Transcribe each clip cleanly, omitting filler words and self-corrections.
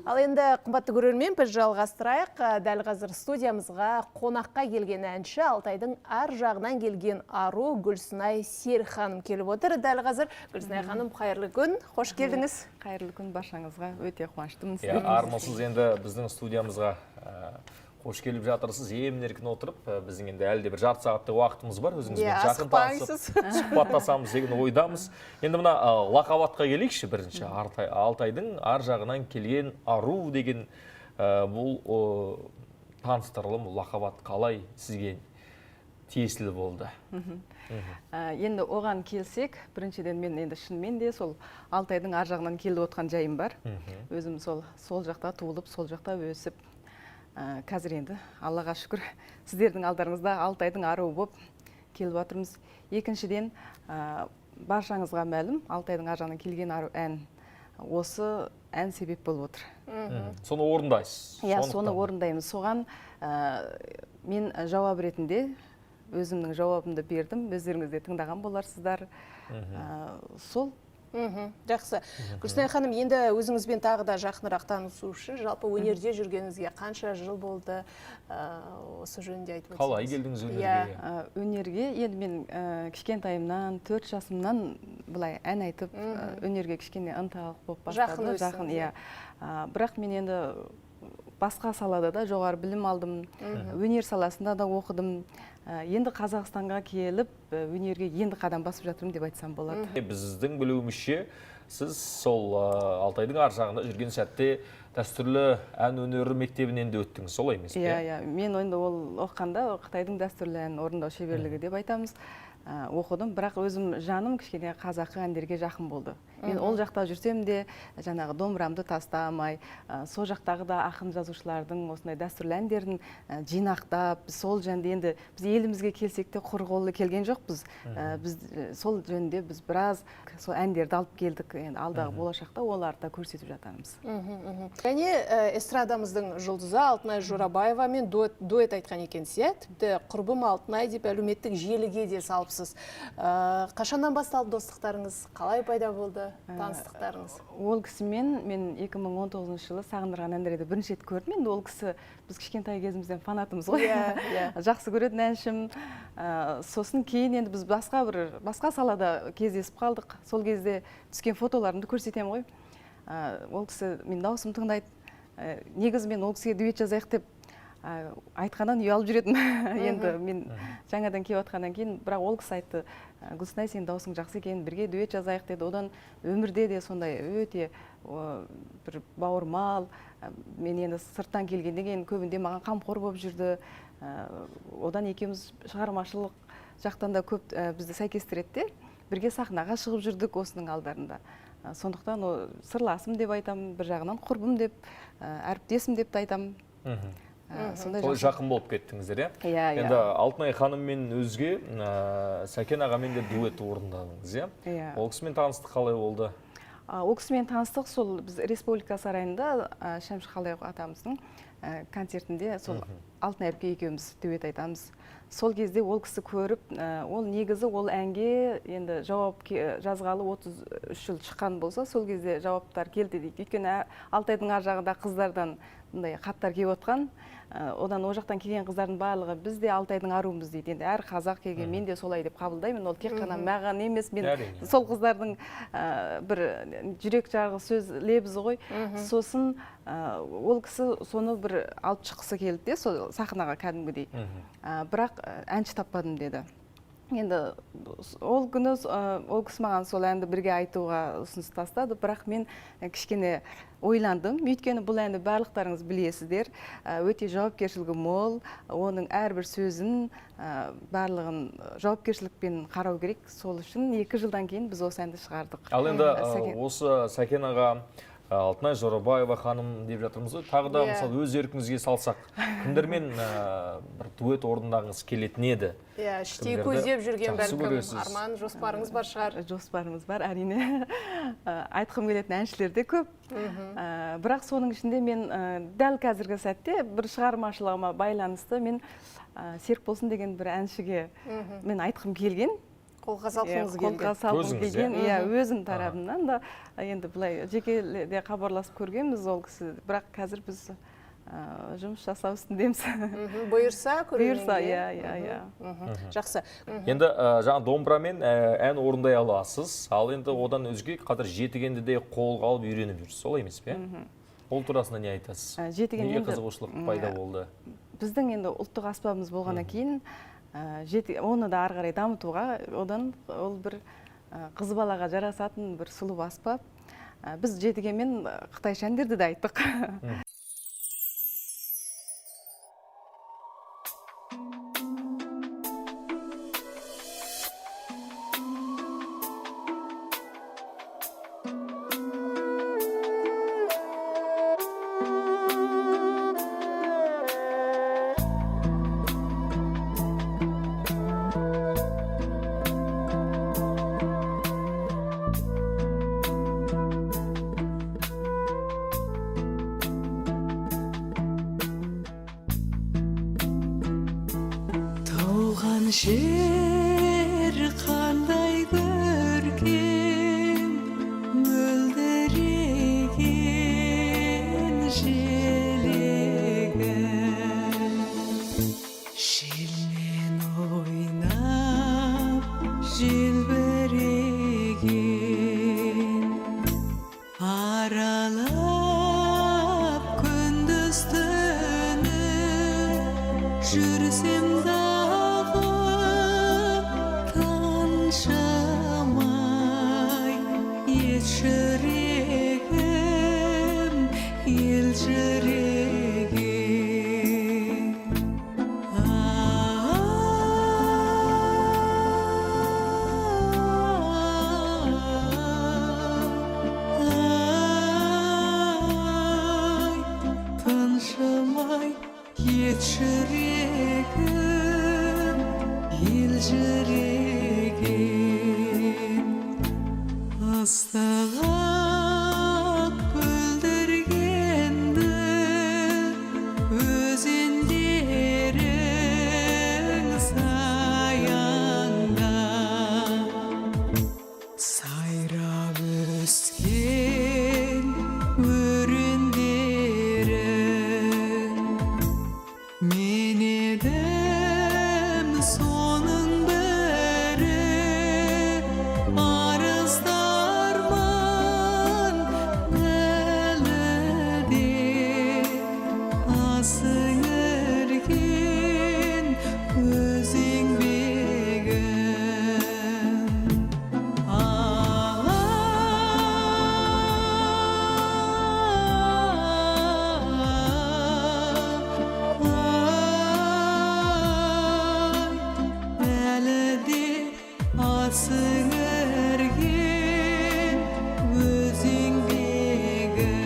Ал енді қымбатты көрермен, біз жалғастырайық. Дәл қазір студиямызға қонаққа келген әнші Алтайдың ар жағынан келген ару Гүлсынай Серік келіп отыр. Дәл қазір Гүлсынай ханым, қайырлы күн, қош келдіңіз. Қайырлы күн баршаңызға, өте қуаныштымын. Армысыз енді біздің студиямызға қош келіп жатырсыз. Емін-еркін отырып, біздің енді әлде бір жарты сағаттай уақытымыз бар. Өзіңізбен жақын танысып, сұхбаттасамыз деген ойдамыз. Енді мына лақап атқа келейікші бірінші. Алтайдың ар жағынан келген ару деген бұл таныстырылым, лақап ат қалай сізге тиесілі болды? Енді оған келсек, біріншіден мен енді шынымен де сол Алтайдың ар жағынан келіп отқан жайым бар. Өзім сол жақта туылып, сол жақта өсіп, қазір енді Аллаға шүкір сіздердің алдарыңызда Алтайдың аруы болып келіп отырмыз. Екіншіден, баршаңызға мәлім, Алтайдың ар жағынан келген ару ән, осы ән себеп болып отыр. Соны орындайсыз? Иә, соны орындаймыз. Соған мен жауап ретінде өзімнің жауабымды бердім, өздеріңіз де тыңдаған боларсыздар. Сол. Жақсы. Гүлсынай ханым, енді өзіңізбен тағы да жақынырақ танысу үшін, жалпы өнерде жүргеніңізге қанша жыл болды, осы жөнінде айтып өтсеңіз? Қалай келдіңіз өнерге? Өнерге, енді мен кішкентайымнан, 4 жасымнан былай ән айтып, өнерге кішкене ынталық болып бастады. Жақын, иә. Бірақ мен енді басқа салада да жоғары білім алдым, өнер саласында да оқыдым. Енді Қазақстанға келіп, өнерге енді қадам басып жатырмын деп айтсам болады. Біздің білуімізше, сіз сол Алтайдың ар жағында жүрген сәтте дәстүрлі ән өнері мектебінен де өттіңіз, солай емес пе? Иә, мен енді ол оқығанда Қытайдың дәстүрлі ән орындау шеберлігі деп айтамыз. Оқыдым, бірақ өзім жаным кішкене қазақы әндерге жақын болды. Мен ол жақта жүрсем де, жаңағы домбырамды тастамай, сол жақтағы да ақын жазушылардың осындай дәстүрлі әндерін жинақтап, сол жөнінде енді біз елімізге келсек те құр қолы келген жоқпыз. Біз сол жөнінде біз біраз сол әндерді алып келдік. Енді алдағы болашақта оларды көрсетіп жатармыз. Және эстрадамыздың жұлдызы Алтынай Жорабаевамен дуэт айтқан екенсіз, иә? Тіпті құрбым Алтынай деп әлеуметтік желіге де салыпсыз. Қашаннан басталды достықтарыңыз? Қалай пайда болды таныстықтарыңыз? Ол кісімен мен 2019 жылы Сағындырған әндерді бірінші рет көрдім. Енді ол кісі біз кішкентай кезімізден фанатымыз ғой. Жақсы көретін әншім. Сосын кейін енді біз басқа салада кездесіп қалдық. Сол кезде түскен фотоларымды көрсетем ғой. Ол кісі мен даусым тыңдайды. Негізі мен ол кісіге дуэт жазайық деп айтқаннан ұялып жүретін. Енді мен жаңадан келіп атқаннан кейін, бірақ ол кісі айтты, Гүлсынай, сен даусың жақсы екен, бірге дуэт жазайық деді. Одан өмірде де сондай өте бір бауырмал. Мен енді сырттан келгенде кейін көбінде маған қамқор болып жүрді. Одан екеуміз шығармашылық жақтан да көп бізді сәйкестіреді. Бірге сахнаға шығып жүрдік осының алдарында. Сондықтан сырласым деп айтам, бір жағынан құрбым деп, әріптесім деп айтам. Сол жақын болып кеттіңіздер, иә? Енді Алтынай ханыммен өзге Сәкен ағамен де дуэт орындадыңыз, иә? Ол кісімен таныстық қалай болды? Ол кісімен таныстық сол біз Республика сарайында Шәмші Қалдаяқов атамыздың концертінде сол Алтынай әпке екеуміз дуэт айтамыз. Сол кезде ол кісі көріп, ол негізі ол әнге енді жауап жазғалы 33 жыл шыққан болса, сол кезде жауаптар келді дейді. Өйткені Алтайдың ар жағында қыздардан хаттар келіп отқан. Одан о жақтан келген қыздардың барлығы біз де Алтайдың аруымыз дейді. Енді әр қазақ келген мен де солай деп қабылдаймын. Ол тек қана маған емес, мен сол қыздардың бір жүрек жарғы сөз лебізі ғой. Сосын ол кісі соны бір алып шыққысы келді де, сол сахнаға кәдімгідей. Бірақ әнші таппадым деді. Енді ол күні ол кісі маған сол әнді бірге айтуға ұсыныс тастады, бірақ мен кішкене ойландым. Өйткені бұл әнді барлықтарыңыз білесіздер, өте жауапкершілігі мол, оның әрбір сөзін барлығын жауапкершілікпен қарау керек. Сол үшін 2 жылдан кейін біз осы әнді шығардық. Ал енді осы Сәкен аға, Алтынай Жорабаева ханым деп жатырмыз ғой. Тағы да мысалы өз еркіңізге салсақ, кімдермен бір дуэт орындағыңыз келетін еді? Иә, іштей көздеп жүрген бәлкім арман, жоспарыңыз бар шығар? Жоспарымыз бар, әрине. Айтқым келетін әншілер де көп. Бірақ соның ішінде мен дәл қазіргі сәтте бір шығармашылығыма байланысты мен Серікболсын деген бір әншіге мен айтқым келген. қолға салғыңыз келген. Қолға салғым келген, иә, өзім тарапымнан да енді былай жекеде хабарласып көргенбіз ол кісі, бірақ қазір біз жұмыс жасау үстіндеміз. Бұйырса, бұйырса, иә. Жақсы. Енді жаңа домбырамен ән орындай аласыз, ал енді одан өзге қазір жетігенді де қолға алып үйреніп жүрсіз, солай емес пе? Ол турасында не айтасыз? Неге қызығушылық пайда болды? Біздің енді ұлттық аспабымыз болғаннан кейін оны да ары қарай дамытуға, одан ол бір қыз балаға жарасатын бір сұлу аспап. Біз жетігенмен қытайша әндерді де айттық. Жер қандай көркем, мөлдіреген желегім, желмен ойнап желбіреген, аралап күндіз түні жүрсем шамай ет жүрегім, ел жүрегім. Тыншымай ет жүрегім, ел жүрегім. Ыстық ақ бүлдіргенді өзендерің саяңда, сайрап өскен өрендерің, мен едім соның бірі. Сіңірген өз еңбегім. Әлі де сіңірген өз еңбегім.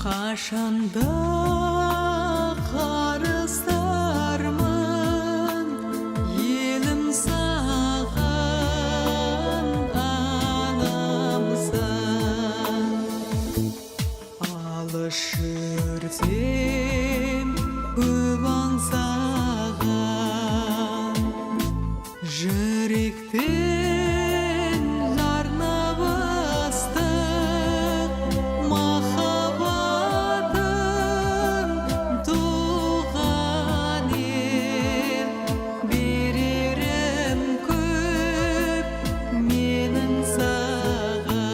Қашанда қарыздармын, елім саған анамсың. Алыс жүрсем көп аңсаған, жүректен жарнап ыстық махаббатым туған ел. Берерім көп менің саған.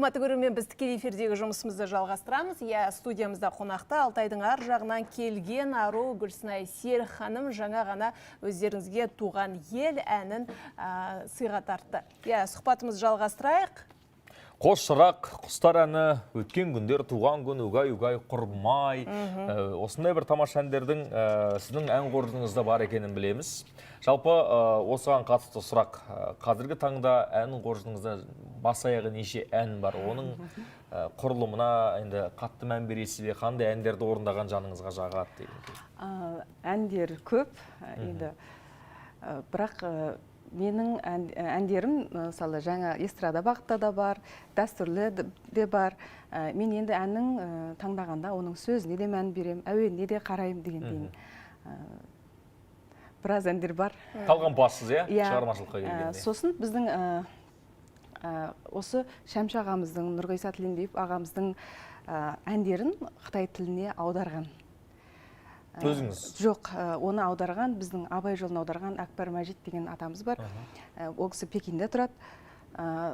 Қымбатты көрермен, біз тікелей эфирдегі жұмысымызды жалғастырамыз. Студиямызда қонақта Алтайдың ар жағынан келген Ару Гүлсінай Серік ханым жаңа ғана өздеріңізге туған ел әнін сыйға тартты. Сұхбатымызды жалғастырайық. Қос шырақ, құстар әні, өткен күндер, туған күн, угай-угай, құрмай. Осындай бір тамаша әндердің сіздің ән қоржыныңызда бар екенін білеміз. Жалпы осыған қатысты сұрақ, қазіргі таңда ән қоржыныңызда бас аяғы неше ән бар? Оның құрылымына енді қатты мән бересіз бе, қандай әндерді орындаған жаныңызға жағады деген? Әндер көп, енді бірақ менің әндерім, мысалы, жаңа эстрада бағытта да бар, дәстүрлі де бар. Мен енді әннің таңдағанда оның сөзіне де мән берем, әуеніне де қарайым дегендейін. Біраз әндер бар. Талғампазсыз, шығармашылыққа келгенде. Сосын біздің осы Шәмші ағамыздың, Нұрғиса Тілендиев ағамыздың әндерін Қытай тіліне аударған. Өзіңіз? Жоқ, оны аударған, біздің Абай жолын аударған Әкбар Мәжит деген атамыз бар. Ол кісі Пекинде тұрады.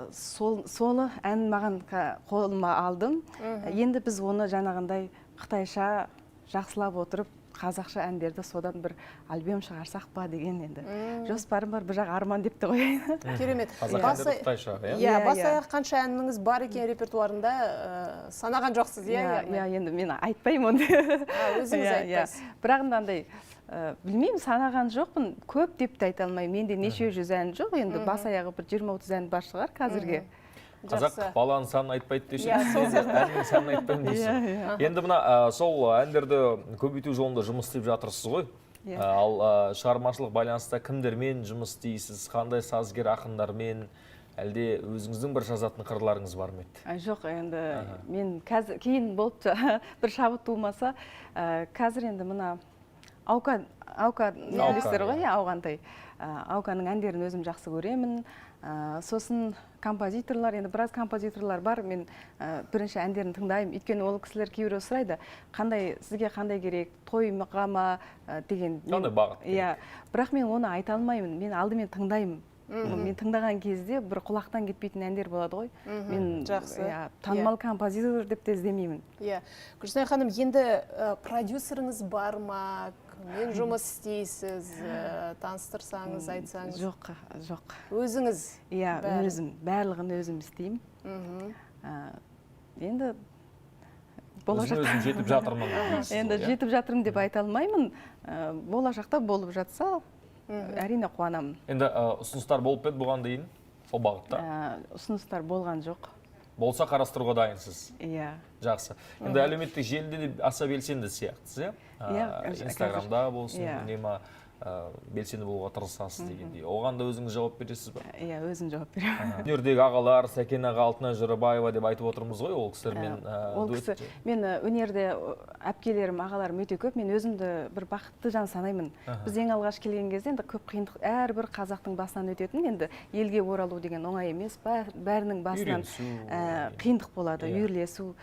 Соны ән маған қолыма алдым. Енді біз оны жаңағындай Қытайша жақсылап отырып, қазақша әндерді содан бір альбом шығарсақ па деген енді. Жоспарым бар, бір жақ арман депті қояйын. Керемет. Қазақ әндері Қытайша, бас аяқ қанша әніңіз бар екен репертуарында санаған жоқсыз, енді мен айтпаймын онды. Өзіңіз айтпайсыз. Бірақ андай, білмеймін, санаған жоқпын, көп деп те айта алмаймын. Менде неше жүз ән жоқ, енді бас аяғы бір 20-30 ән бар шығар қазірге. Қазақ баланың санын айтпайды десе, әннің санын айтпаймын десе. Енді мына сол әндерді көбейту жолында жұмыс істеп жатырсыз ғой. Ал шығармашылық байланыста кімдермен жұмыс істейсіз, қандай сазгер ақындармен, әлде өзіңіздің бір жазатын қырларыңыз бар ма еді? Жоқ, енді мен кейін болып бір шабыт туылмаса, қазір енді мына Аука білесіздер ғой, Ауғантай. Ауканың әндерін өзім жақсы көремін. Сосын композиторлар, енді біраз композиторлар бар, мен бірінші әндерін тыңдаймын. Өйткені ол кісілер кейбіреу сұрайды, сізге қандай керек, тойға ма деген. Қандай бағыт керек? Бірақ мен оны айта алмаймын, мен алдымен тыңдаймын. Мен тыңдаған кезде бір құлақтан кетпейтін әндер болады ғой. Мен танымал композитор деп те іздемеймін. Гүлсінай ханым, енді продюсеріңіз бар ма? Мен жұмыс істейсіз, таныстырсаңыз, айтсаңыз? Жоқ. Өзіңіз? Өзім, барлығын өзім істеймін. Енді өзім жетіп жатырмын. Енді жетіп жатырмын деп айта алмаймын. Болашақта болып жатса, әрине қуанамын. Енді ұсыныстар болып еді бұған дейін, сол бағытта? Ұсыныстар болған жоқ. Болса қарастыруға дайынсыз? Жақсы. Енді әлеуметтік желіде де аса белсенді сияқтысыз, Инстаграмда болсын, нема белсенді болуға тырысасыз дегендей. Оған да өзіңіз жауап бересіз ба? Өзім жауап беремін. Өнердегі ағалар, Сәкен аға, Алтынай Жорабаева деп айтып отырмыз ғой, ол кісілермен дуэт. Мен өнерде әпкелерім, ағаларым өте көп, мен өзімді бір бақытты жан санаймын. Біз ең алғаш келген кезде енді көп қиындық, әрбір қазақтың басынан өтетін, енді елге оралу деген оңай емес, бәрінің басынан қиындық болады, үйірілесу.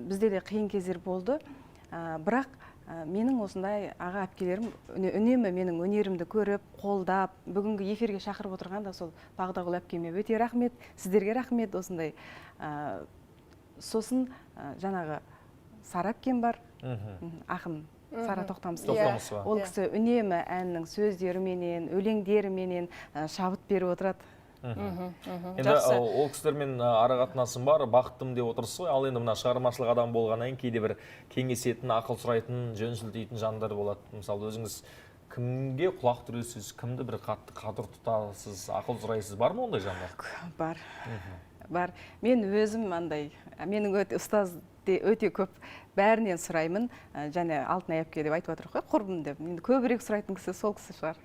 Бізде де қиын кездер болды, бірақ менің осындай аға әпкелерім үнемі менің өнерімді көріп, қолдап, бүгінгі эфирге шақырып отырған да сол Бағдагүл әпкеме өте рахмет, сіздерге рахмет осындай. Сосын жаңағы Сара әпкем бар, ақын Сара Тоқтамысова. Ол кісі үнемі әннің сөздеріменен, өлеңдеріменен шабыт беріп отырады. Енді ол кісілермен арақатынасым бар, бақыттым деп отырсыз ғой. Ал енді мына шығармашылық адам болғаннан кейде бір кеңесетін, ақыл сұрайтын, жөн сілтейтін жандар болады. Мысалы, өзіңіз кімге құлақ түресіз, кімді бір қатты қадір тұтасыз, ақыл сұрайсыз, бар ма ондай жандар? Бар. Мен өзім менің ұстаз өте көп, бәрінен сұраймын. Және Алтынай әпке деп айтып отырық қой, құрбым деп. Көбірек сұрайтын кісі сол кісі шығар.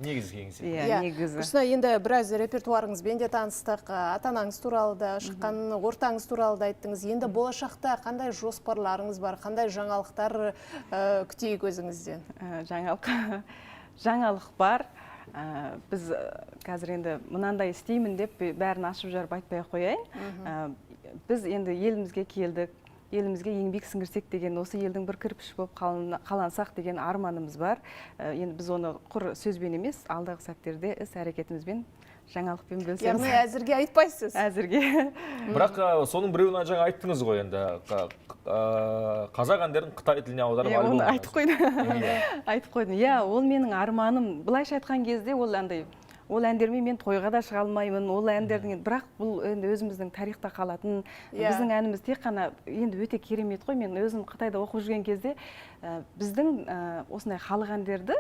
Негізі кеңсе. Негізі. Гүлсінай, енді біраз репертуарыңызбен де таныстық, ата-анаңыз туралы да, шыққан ортаңыз туралы да айттыңыз. Енді болашақта қандай жоспарларыңыз бар, қандай жаңалықтар күтейік өзіңізден? Жаңалық бар. Біз қазір енді мынандай істеймін деп бәрін ашып жарып айтпай қояйын. Біз енді елімізге келдік, елімізге еңбек сіңірсек деген, осы елдің бір кірпіші болып қалансақ деген арманымыз бар. Енді біз оны құр сөзбен емес, алдағы сәттерде іс әрекетімізбен жаңалықпен бөлісеміз. Яғни әзірге айтпайсыз. Әзірге. Бірақ соның біреуін жаңа айттыңыз ғой енді. Қазақ әндерін Қытай тіліне аударып Оны айтып қойдым. Айтып қойдым. Иә, ол менің арманым. Былайша айтқан кезде ол андай ол әндермен мен тойға да шыға алмаймын. Ол әндердің бірақ бұл енді өзіміздің тарихта қалатын. Біздің әніміз тек қана енді өте керемет қой. Мен өзім Қытайда оқып жүрген кезде біздің осындай халық әндерді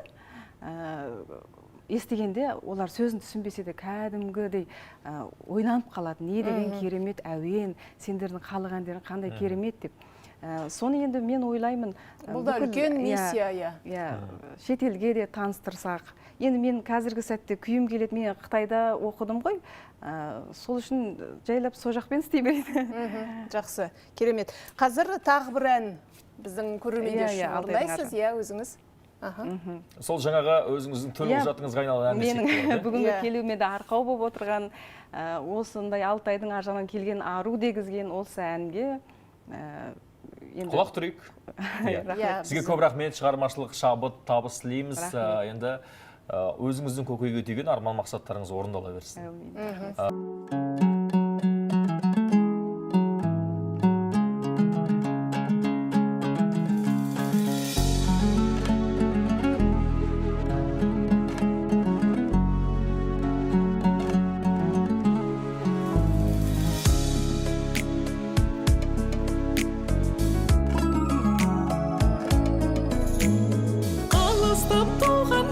естігенде олар сөзін түсінбесе де кәдімгідей ойланып қалады. Не деген керемет әуен, сендердің халық әндерің қандай керемет деп. Соны енді мен ойлаймын. Бұл да үлкен миссия, иә. Шетелге де таныстырсақ. Енді мен қазіргі сәтте күйім келеді. Мен Қытайда оқыдым ғой. Сол үшін жайлап сол жақпен істей береді. Жақсы, керемет. Қазір тағы бір ән біздің көрермендер үшін орындайсыз, иә, өзіңіз? Сол жаңаға өзіңіздің төлқұжатыңызға айналған ән десек болады. Менің бүгінгі келуіме де арқау болып отырған, осындай Алтайдың аржағынан келген ару дегізген осы әнге құлақ түрейік. Сізге көп рахмет, шығармашылық шабыт, табыс тілейміз. Енді өзіңіздің көкейге түйген арман мақсаттарыңыз орындала берсін.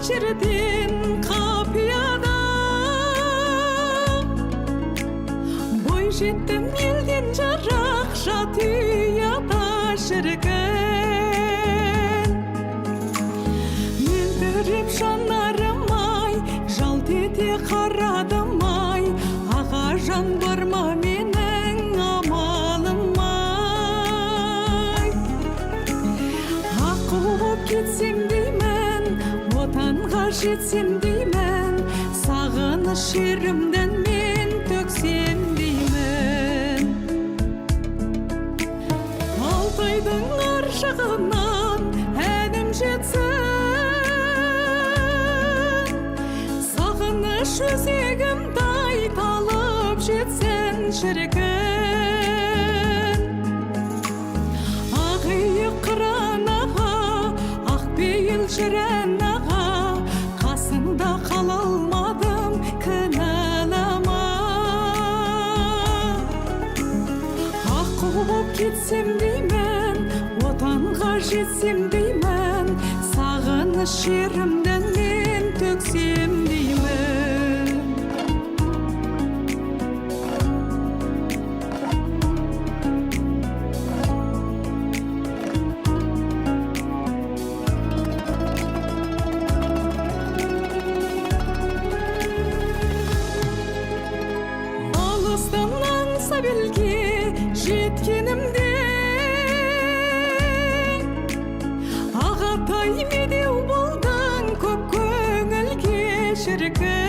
жерден қапияда бой жеттім елден жарақ жат ұяда шіркін мөлдіреп жанарым-ай жалт ете қарадым-ай аға жан бар ма менің амалым-ай аққу боп кетсем отанға жетсем деймін, сағыныш шерімден мен төксем деймін. Алтайдың аржағынан әнім жетсін, сағыныш өзегімді айталып жетсін шіркін. Ағиық қыран аға, ақ пейіл жүрән қала алмадым, кінәлама. Аққу боп кетсем деймін, отанға жетсем деймін, сағыныш шерімден мен төксем деймін. Белге жеткенімде ағатай медеу болдың көп көңілге шіркін